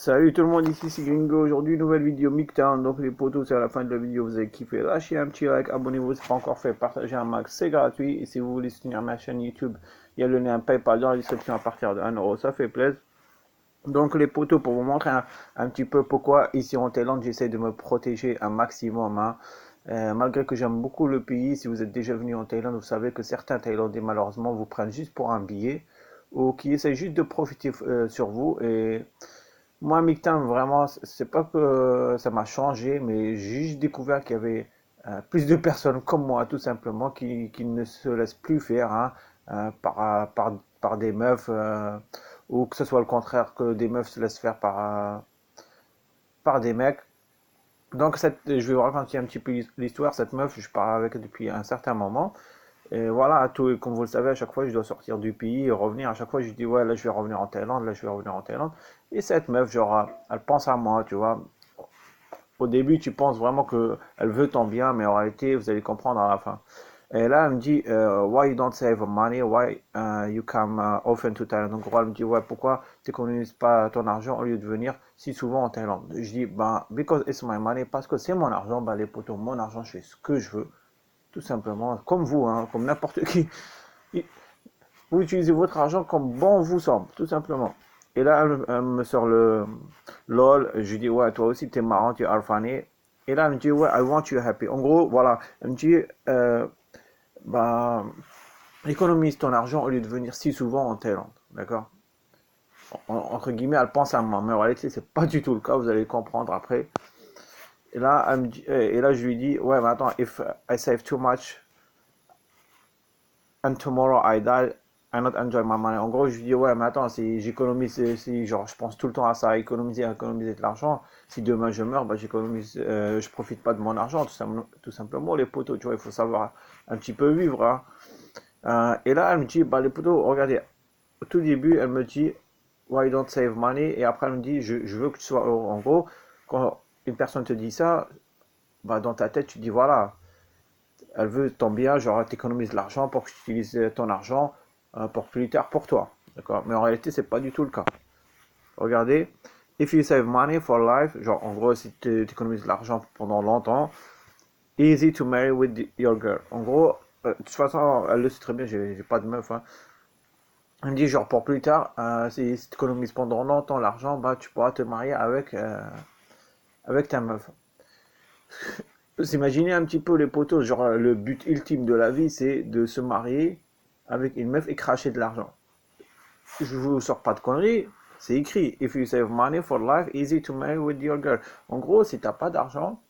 Salut tout le monde, ici c'est Gringo. Aujourd'hui, nouvelle vidéo Miktown. Donc, les potos, c'est à la fin de la vidéo. Vous avez kiffé, lâchez un petit like, abonnez-vous si ce n'est pas encore fait, partagez un max, c'est gratuit. Et si vous voulez soutenir ma chaîne YouTube, il y a le lien PayPal dans la description à partir de 1 euro, ça fait plaisir. Donc, les potos, pour vous montrer un petit peu pourquoi ici en Thaïlande, j'essaie de me protéger un maximum, hein. Malgré que j'aime beaucoup le pays, si vous êtes déjà venu en Thaïlande, vous savez que certains Thaïlandais, malheureusement, vous prennent juste pour un billet ou qui essaient juste de profiter sur vous. Et moi, Mictin, vraiment, c'est pas que ça m'a changé, mais j'ai juste découvert qu'il y avait plus de personnes comme moi, tout simplement, qui ne se laissent plus faire, hein, par des meufs, ou que ce soit le contraire, que des meufs se laissent faire par des mecs. Donc, je vais vous raconter un petit peu l'histoire. Cette meuf, je parle avec elle depuis un certain moment. Et voilà, comme vous le savez, à chaque fois, je dois sortir du pays et revenir. À chaque fois, je dis, ouais, là, je vais revenir en Thaïlande, là, je vais revenir en Thaïlande. Et cette meuf, genre, elle pense à moi, tu vois. Au début, tu penses vraiment qu'elle veut ton bien, mais en réalité, vous allez comprendre à la fin. Et là, elle me dit, why you don't save money, why you come often to Thailand. Donc, elle me dit, ouais, pourquoi tu n'économises pas ton argent au lieu de venir si souvent en Thaïlande. Je dis, ben, because it's my money, parce que c'est mon argent, ben, les potos, mon argent, je fais ce que je veux, tout simplement, comme vous, hein, comme n'importe qui. Vous utilisez votre argent comme bon vous semble, tout simplement. Et là, elle me sort le LOL. Je lui dis, ouais, toi aussi, t'es marrant, tu es alphané. Et là, elle me dit, ouais, I want you happy. En gros, voilà. Elle me dit, bah, économise ton argent au lieu de venir si souvent en Thaïlande. D'accord? Entre guillemets, elle pense à moi. Mais en réalité, c'est pas du tout le cas. Vous allez comprendre après. Et là, et là, je lui dis, ouais, mais attends, if I save too much, and tomorrow I die, I not enjoy my money. En gros, je lui dis, ouais, mais attends, si j'économise, si genre, je pense tout le temps à ça, à économiser de l'argent, si demain je meurs, bah, je profite pas de mon argent, tout simplement, les potos, tu vois, il faut savoir un petit peu vivre, hein. Et là, elle me dit, bah, les potos, regardez, au tout début, elle me dit, why you don't save money, et après, elle me dit, je veux que tu sois heureux. En gros, quand une personne te dit ça, bah, dans ta tête, tu dis, voilà, elle veut ton bien, genre t'économises de l'argent pour que tu utilises ton argent pour plus tard pour toi. D'accord? Mais en réalité, c'est pas du tout le cas. Regardez, if you save money for life, genre en gros, si tu économises de l'argent pendant longtemps, easy to marry with your girl. En gros, de toute façon, elle le sait très bien, j'ai pas de meuf, hein. Elle me dit genre pour plus tard, si tu économises pendant longtemps l'argent, bah tu pourras te marier avec ta meuf. Vous imaginez un petit peu les potos, genre le but ultime de la vie, c'est de se marier avec une meuf et cracher de l'argent. Je vous sors pas de conneries, c'est écrit. If you save money for life, easy to marry with your girl. En gros, si t'as pas d'argent,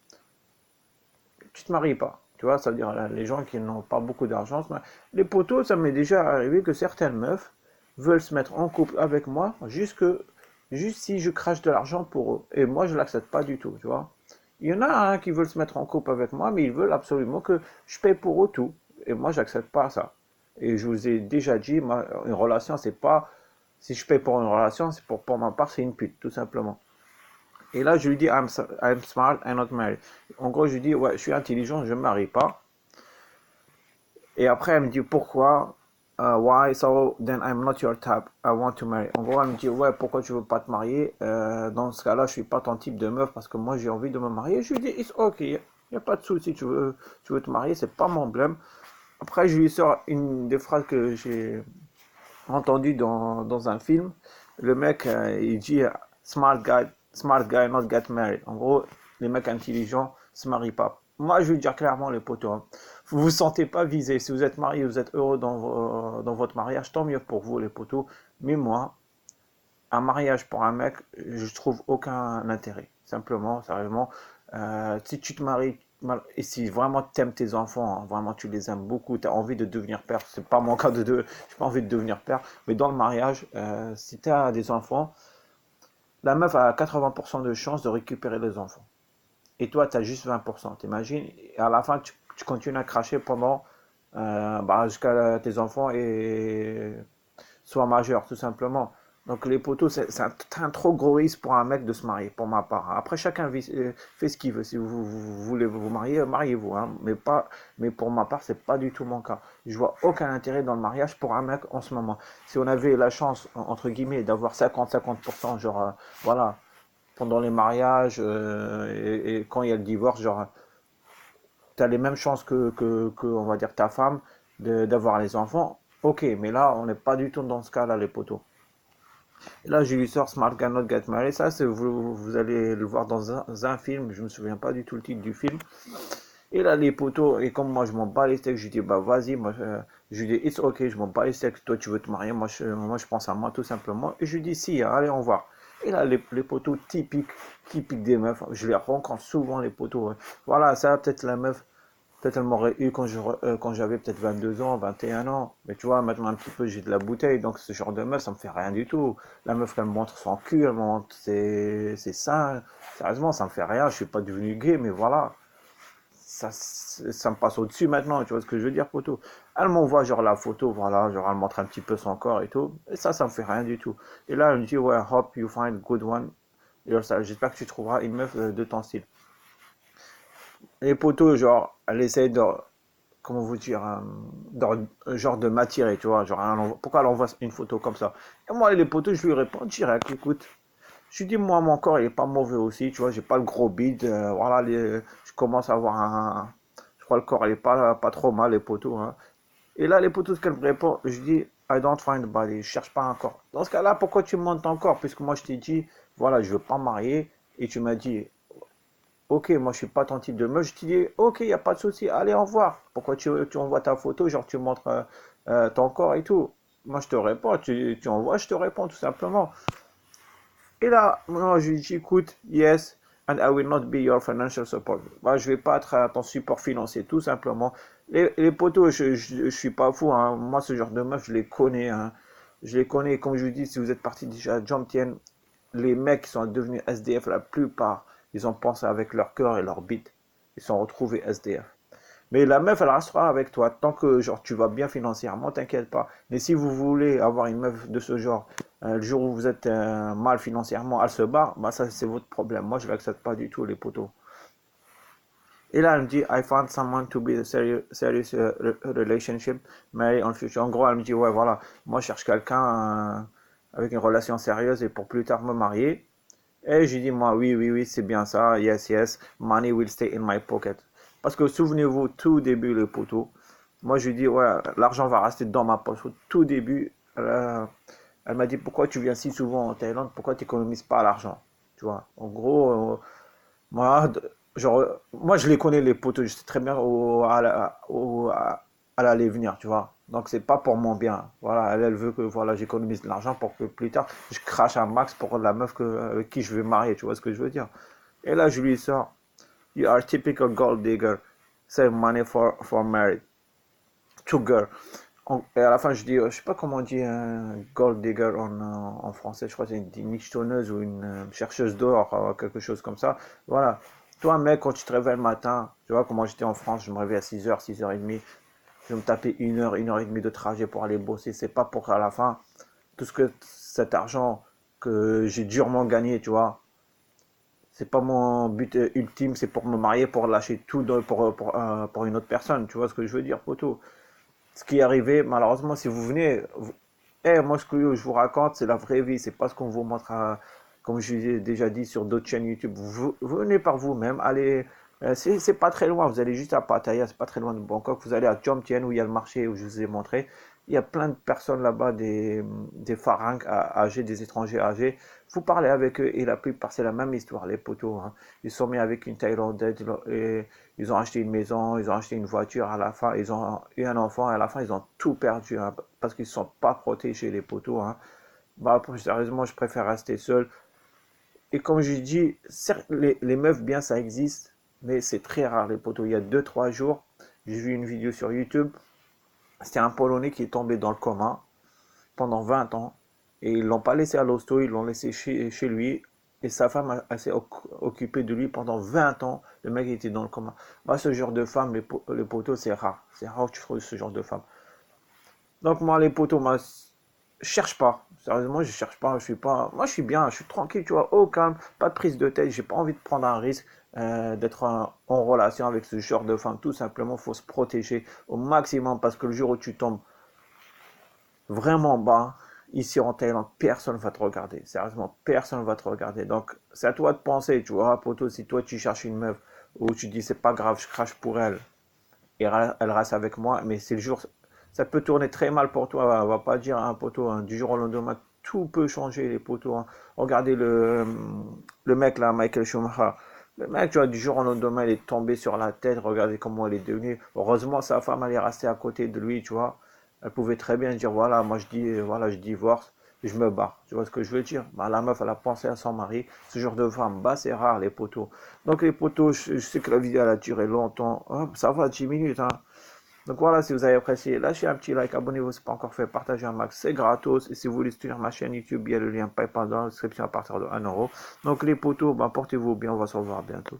tu te maries pas. Tu vois, ça veut dire les gens qui n'ont pas beaucoup d'argent. Les potos, ça m'est déjà arrivé que certaines meufs veulent se mettre en couple avec moi juste si je crache de l'argent pour eux. Et moi, je l'accepte pas du tout, tu vois. Il y en a hein, qui veulent se mettre en couple avec moi, mais ils veulent absolument que je paye pour eux tout. Et moi, j'accepte pas ça. Et je vous ai déjà dit, une relation, c'est pas. Si je paye pour une relation, c'est pour ma part, c'est une pute, tout simplement. Et là, je lui dis, I'm smart, I'm not married. En gros, je lui dis, ouais, je suis intelligent, je ne me marie pas. Et après, elle me dit, pourquoi? Why? So then I'm not your type. I want to marry. En gros, elle me dit, ouais, pourquoi tu veux pas te marier? Dans ce cas-là, je suis pas ton type de meuf parce que moi, j'ai envie de me marier. Je lui dis, it's ok. Il n'y a pas de souci. Tu veux te marier, c'est pas mon problème. Après, je lui sors une des phrases que j'ai entendues dans un film. Le mec, il dit, smart guy, not get married. En gros, les mecs intelligents se marient pas. Moi, je vais dire clairement, les potos, hein, vous vous sentez pas visé. Si vous êtes marié, vous êtes heureux dans votre mariage, tant mieux pour vous, les potos. Mais moi, un mariage pour un mec, je trouve aucun intérêt. Simplement, sérieusement, si tu te maries, et si vraiment tu aimes tes enfants, hein, vraiment tu les aimes beaucoup, tu as envie de devenir père, c'est pas mon cas j'ai pas envie de devenir père, mais dans le mariage, si tu as des enfants, la meuf a 80% de chances de récupérer les enfants. Et toi, tu as juste 20%. T'imagines? Et à la fin, tu continues à cracher pendant jusqu'à tes enfants et soient majeurs, tout simplement. Donc les poteaux, c'est un trop gros risque pour un mec de se marier, pour ma part. Après, chacun fait ce qu'il veut. Si vous voulez vous marier, mariez-vous, hein. Mais pour ma part, c'est pas du tout mon cas. Je vois aucun intérêt dans le mariage pour un mec en ce moment. Si on avait la chance, entre guillemets, d'avoir 50-50%, genre, voilà, pendant les mariages et quand il y a le divorce, genre, tu as les mêmes chances on va dire, ta femme d'avoir les enfants. Ok, mais là, on n'est pas du tout dans ce cas-là, les potos. Et là, je lui sors Smart Guy Not Get Married. Ça, vous allez le voir dans un film. Je me souviens pas du tout le titre du film. Et là, les potos, et comme moi, je m'en bats les steaks, je lui dis, bah vas-y, moi, je lui dis, it's ok, je m'en bats les steaks, toi, tu veux te marier, moi, je pense à moi, tout simplement. Et je lui dis, si, hein, allez, on va. Et là, les potos typiques des meufs, je les rencontre souvent, les potos. Ouais. Voilà, ça, peut-être la meuf, peut-être elle m'aurait eu quand j'avais peut-être 22 ans, 21 ans. Mais tu vois, maintenant, un petit peu, j'ai de la bouteille, donc ce genre de meuf, ça me fait rien du tout. La meuf, elle me montre son cul, elle me montre ses seins. Sérieusement, ça me fait rien, je suis pas devenu gay, mais voilà ça me passe au-dessus maintenant, tu vois ce que je veux dire, poto. Elle m'envoie genre la photo, voilà, genre elle montre un petit peu son corps et tout, et ça me fait rien du tout. Et là, elle me dit, ouais, hope you find a good one. J'espère que tu trouveras une meuf de ton style. Et les potos, genre, elle essaie de, comment vous dire, genre de m'attirer, tu vois, genre, pourquoi elle envoie une photo comme ça? Et moi, les potos, je lui réponds direct, écoute, je lui dis, moi, mon corps, il est pas mauvais aussi, tu vois, j'ai pas le gros bide, voilà, je commence à avoir je crois le corps, il est pas trop mal, les potos, hein. Et là, les potos, ce qu'elle me répond, je dis, I don't find a body, je cherche pas un corps. Dans ce cas-là, pourquoi tu me montes ton corps? Puisque moi, je t'ai dit, voilà, je veux pas me marier, et tu m'as dit, ok, moi, je suis pas ton type de meuf, je t'ai dit, ok, il y a pas de souci, allez, au revoir. Pourquoi tu envoies ta photo, genre, tu montres ton corps et tout? Moi, je te réponds, tu envoies, je te réponds, tout simplement. Et là, moi, je lui dis, écoute, yes, and I will not be your financial support. Moi, je vais pas être ton support financier, tout simplement. Les potos, je suis pas fou, hein. Moi, ce genre de meuf, je les connais, hein. Je les connais. Comme je vous dis, si vous êtes parti déjà à Jump les mecs qui sont devenus SDF, la plupart, ils ont pensé avec leur cœur et leur bite. Ils sont retrouvés SDF. Mais la meuf, elle restera avec toi. Tant que genre, tu vas bien financièrement, t'inquiète pas. Mais si vous voulez avoir une meuf de ce genre, le jour où vous êtes mal financièrement, elle se barre, bah ça c'est votre problème. Moi, je ne l'accepte pas du tout, les potos. Et là, elle me dit, I found someone to be a serious relationship, marry on future. En gros, elle me dit, ouais, voilà, moi, je cherche quelqu'un avec une relation sérieuse et pour plus tard me marier. Et j'ai dit, moi, oui, oui, oui, c'est bien ça. Yes, yes. Money will stay in my pocket. Parce que souvenez-vous, tout début, le poteau, moi, je lui dis, ouais, l'argent va rester dans ma poche. Au tout début, elle m'a dit, pourquoi tu viens si souvent en Thaïlande? Pourquoi tu n'économises pas l'argent? Tu vois, en gros, moi, genre, moi, je les connais, les poteaux. Je sais très bien où elle allait venir, tu vois. Donc, c'est pas pour mon bien. Voilà, elle veut que voilà, j'économise de l'argent pour que plus tard, je crache un max pour la meuf avec qui je vais marier. Tu vois ce que je veux dire? Et là, je lui sors, You are typical gold digger. Save money for marriage. To girl. Et à la fin, je dis, je sais pas comment on dit gold digger en français, je crois que c'est une michetonneuse ou une chercheuse d'or, quelque chose comme ça. Voilà. Toi, mec, quand tu te réveilles le matin, tu vois, comment j'étais en France, je me réveille à 6h, 6h30, je vais me taper 1 heure et demie de trajet pour aller bosser. C'est pas pour qu'à la fin, tout cet argent que j'ai durement gagné, tu vois, c'est pas mon but ultime, c'est pour me marier, pour lâcher tout pour une autre personne. Tu vois ce que je veux dire, poto? Ce qui est arrivé, malheureusement, si vous venez, moi, ce que je vous raconte, c'est la vraie vie. C'est pas ce qu'on vous montre, comme je l'ai déjà dit sur d'autres chaînes YouTube. Vous venez par vous-même. Allez, c'est pas très loin. Vous allez juste à Pattaya, c'est pas très loin de Bangkok. Vous allez à Jomtien où il y a le marché où je vous ai montré. Il y a plein de personnes là-bas, des Farangs âgés, des étrangers âgés. Vous parlez avec eux et la plupart, c'est la même histoire, les potos, hein. Ils sont mis avec une Thaïlandaise et ils ont acheté une maison, ils ont acheté une voiture, à la fin, ils ont eu un enfant, et à la fin, ils ont tout perdu, hein, parce qu'ils ne sont pas protégés, les poteaux, hein. Bah, sérieusement, je préfère rester seul. Et comme je dis, certes, les meufs, bien, ça existe, mais c'est très rare, les poteaux. Il y a 2 3 jours, j'ai vu une vidéo sur YouTube, c'était un Polonais qui est tombé dans le coma pendant 20 ans. Et ils l'ont pas laissé à l'hosto, ils l'ont laissé chez lui. Et sa femme s'est occupée de lui pendant 20 ans. Le mec était dans le coma. Moi, ce genre de femme, les poteaux, c'est rare. C'est rare que tu trouves ce genre de femme. Donc, moi, les poteaux, moi, je cherche pas. Sérieusement, je cherche pas. Je suis pas. Moi, je suis bien. Je suis tranquille, tu vois, au calme. Pas de prise de tête. J'ai pas envie de prendre un risque d'être en relation avec ce genre de femme. Tout simplement, il faut se protéger au maximum parce que le jour où tu tombes vraiment bas, Ici en Thaïlande, personne ne va te regarder. Sérieusement, personne ne va te regarder. Donc, c'est à toi de penser, tu vois, poto, si toi tu cherches une meuf ou tu dis c'est pas grave, je crache pour elle et elle reste avec moi, mais c'est le jour, ça peut tourner très mal pour toi. On va pas dire à un poteau, hein, du jour au lendemain, tout peut changer, les poteaux. Hein. Regardez le mec là, Michael Schumacher. Le mec, tu vois, du jour au lendemain, il est tombé sur la tête. Regardez comment il est devenu. Heureusement, sa femme, elle est restée à côté de lui, tu vois. Elle pouvait très bien dire, voilà, moi je dis, voilà, je divorce, je me barre. Tu vois ce que je veux dire? Bah, la meuf, elle a pensé à son mari. Ce genre de femme, bah, c'est rare, les poteaux. Donc, les poteaux, je sais que la vidéo, elle a duré longtemps. Hop, ça va, 10 minutes, hein. Donc voilà, si vous avez apprécié, lâchez un petit like, abonnez-vous si ce n'est pas encore fait, partagez un max, c'est gratos. Et si vous voulez soutenir ma chaîne YouTube, il y a le lien PayPal dans la description à partir de 1 euro. Donc les potos, ben, portez-vous bien, on va se revoir bientôt.